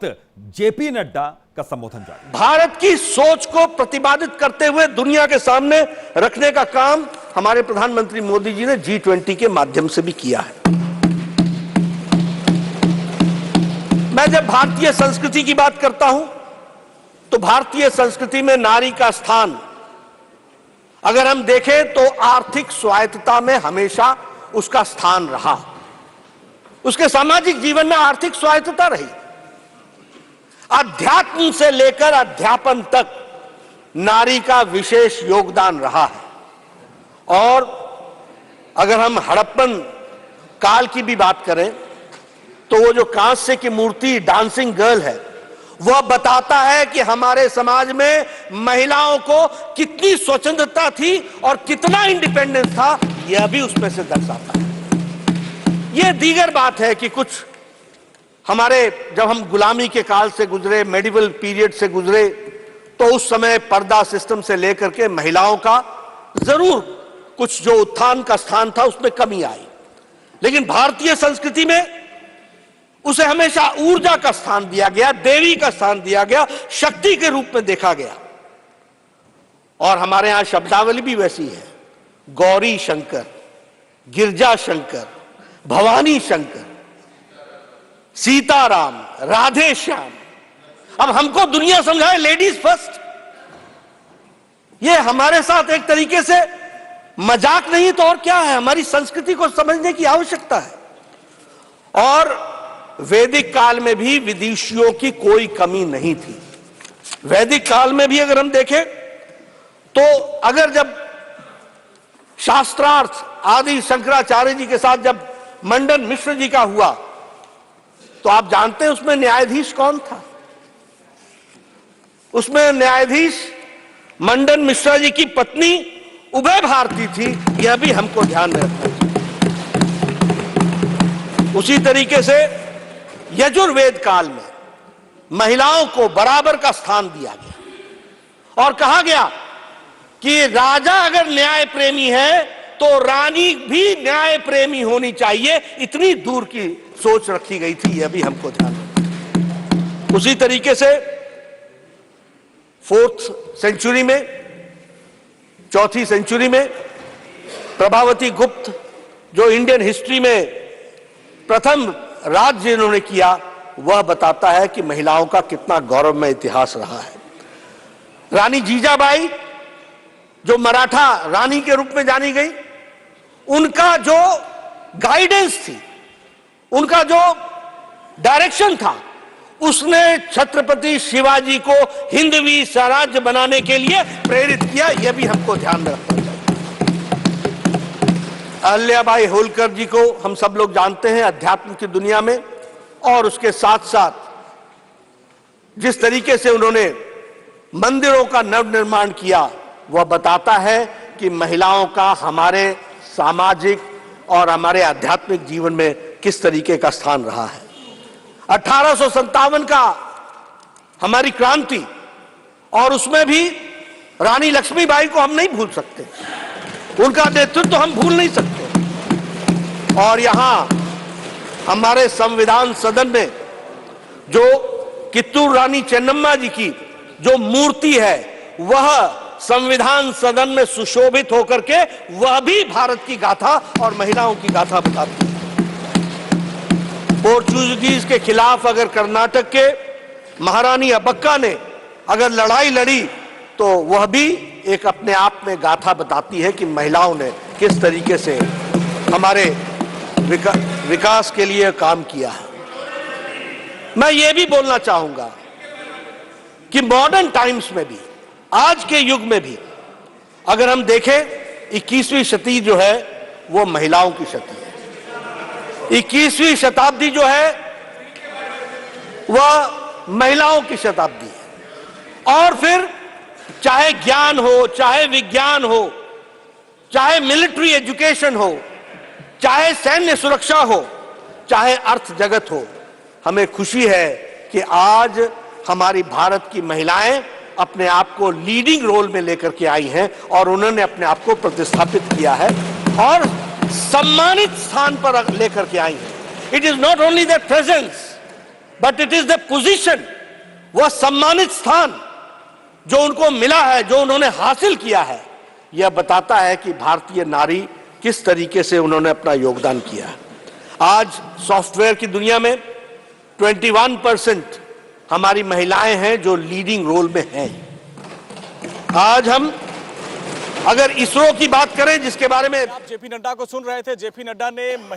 वक्त जेपी नड्डा का संबोधन जारी। भारत की सोच को प्रतिपादित करते हुए दुनिया के सामने रखने का काम हमारे प्रधानमंत्री मोदी जी ने G20 के माध्यम से भी किया है। मैं जब भारतीय संस्कृति की बात करता हूं तो भारतीय संस्कृति में नारी का स्थान अगर हम देखें तो आर्थिक स्वायत्तता में हमेशा उसका स्थान रहा। उसके सामाजिक जीवन में आर्थिक स्वायत्तता रही। अध्यात्म से लेकर अध्यापन तक नारी का विशेष योगदान रहा है। और अगर हम हड़प्पन काल की भी बात करें तो वो जो कांस्य की मूर्ति डांसिंग गर्ल है वह बताता है कि हमारे समाज में महिलाओं को कितनी स्वतंत्रता थी और कितना इंडिपेंडेंस था, यह भी उसमें से दर्शाता है। यह दीगर बात है कि कुछ हमारे जब हम गुलामी के काल से गुजरे, मेडिवल पीरियड से गुजरे, तो उस समय पर्दा सिस्टम से लेकर के महिलाओं का जरूर कुछ जो उत्थान का स्थान था उसमें कमी आई, लेकिन भारतीय संस्कृति में उसे हमेशा ऊर्जा का स्थान दिया गया, देवी का स्थान दिया गया, शक्ति के रूप में देखा गया। और हमारे यहां शब्दावली भी वैसी है, गौरी शंकर, गिरजा शंकर, भवानी शंकर, सीताराम, राधे श्याम। अब हमको दुनिया समझाए लेडीज फर्स्ट, ये हमारे साथ एक तरीके से मजाक नहीं तो और क्या है। हमारी संस्कृति को समझने की आवश्यकता है। और वैदिक काल में भी विदुषियों की कोई कमी नहीं थी। वैदिक काल में भी अगर हम देखें तो अगर जब शास्त्रार्थ आदि शंकराचार्य जी के साथ जब मंडन मिश्र जी का हुआ तो आप जानते हैं उसमें न्यायाधीश कौन था? उसमें न्यायाधीश मंडन मिश्रा जी की पत्नी उभय भारती थी, यह भी हमको ध्यान में रखना चाहिए। उसी तरीके से यजुर्वेद काल में महिलाओं को बराबर का स्थान दिया गया और कहा गया कि राजा अगर न्याय प्रेमी है तो रानी भी न्याय प्रेमी होनी चाहिए। इतनी दूर की सोच रखी गई थी, यह भी हमको ध्यान रखना। उसी तरीके से 4th सेंचुरी में, 4वीं सेंचुरी में प्रभावती गुप्त जो इंडियन हिस्ट्री में प्रथम राज्य इन्होंने किया, वह बताता है कि महिलाओं का कितना गौरवमय इतिहास रहा है। रानी जीजाबाई जो मराठा रानी के रूप में जानी गई, उनका जो गाइडेंस थी, उनका जो डायरेक्शन था, उसने छत्रपति शिवाजी को हिंदवी स्वराज्य बनाने के लिए प्रेरित किया। यह भी हमको ध्यान में रखना चाहिए। अहिल्याबाई होलकर जी को हम सब लोग जानते हैं अध्यात्म की दुनिया में, और उसके साथ साथ जिस तरीके से उन्होंने मंदिरों का नवनिर्माण किया, वह बताता है कि महिलाओं का हमारे सामाजिक और हमारे आध्यात्मिक जीवन में किस तरीके का स्थान रहा है। 1857 का हमारी क्रांति, और उसमें भी रानी लक्ष्मीबाई को हम नहीं भूल सकते, उनका नेतृत्व तो हम भूल नहीं सकते। और यहां हमारे संविधान सदन में जो कित्तूर रानी चेन्नम्मा जी की जो मूर्ति है, वह संविधान सदन में सुशोभित होकर के वह भी भारत की गाथा और महिलाओं की गाथा बताती है। पोर्चुगीज के खिलाफ अगर कर्नाटक के महारानी अब्बक्का ने अगर लड़ाई लड़ी तो वह भी एक अपने आप में गाथा बताती है कि महिलाओं ने किस तरीके से हमारे विकास के लिए काम किया है। मैं ये भी बोलना चाहूंगा कि मॉडर्न टाइम्स में भी, आज के युग में भी अगर हम देखें, 21वीं शती जो है वो महिलाओं की शती है। 21वीं शताब्दी जो है वह महिलाओं की शताब्दी है। और फिर चाहे ज्ञान हो, चाहे विज्ञान हो, चाहे मिलिट्री एजुकेशन हो, चाहे सैन्य सुरक्षा हो, चाहे अर्थ जगत हो, हमें खुशी है कि आज हमारी भारत की महिलाएं अपने आप को लीडिंग रोल में लेकर के आई हैं और उन्होंने अपने आप को प्रतिस्थापित किया है और सम्मानित स्थान पर लेकर के आई हैं। It is not only there presence, but it is the position, वह सम्मानित स्थान जो उनको मिला है, जो उन्होंने हासिल किया है, यह बताता है कि भारतीय नारी किस तरीके से उन्होंने अपना योगदान किया है। आज सॉफ्टवेयर की दुनिया में 21% हमारी महिलाएं हैं जो लीडिंग रोल में हैं। आज हम अगर इसरो की बात करें, जिसके बारे में आप जेपी नड्डा को सुन रहे थे, जेपी नड्डा ने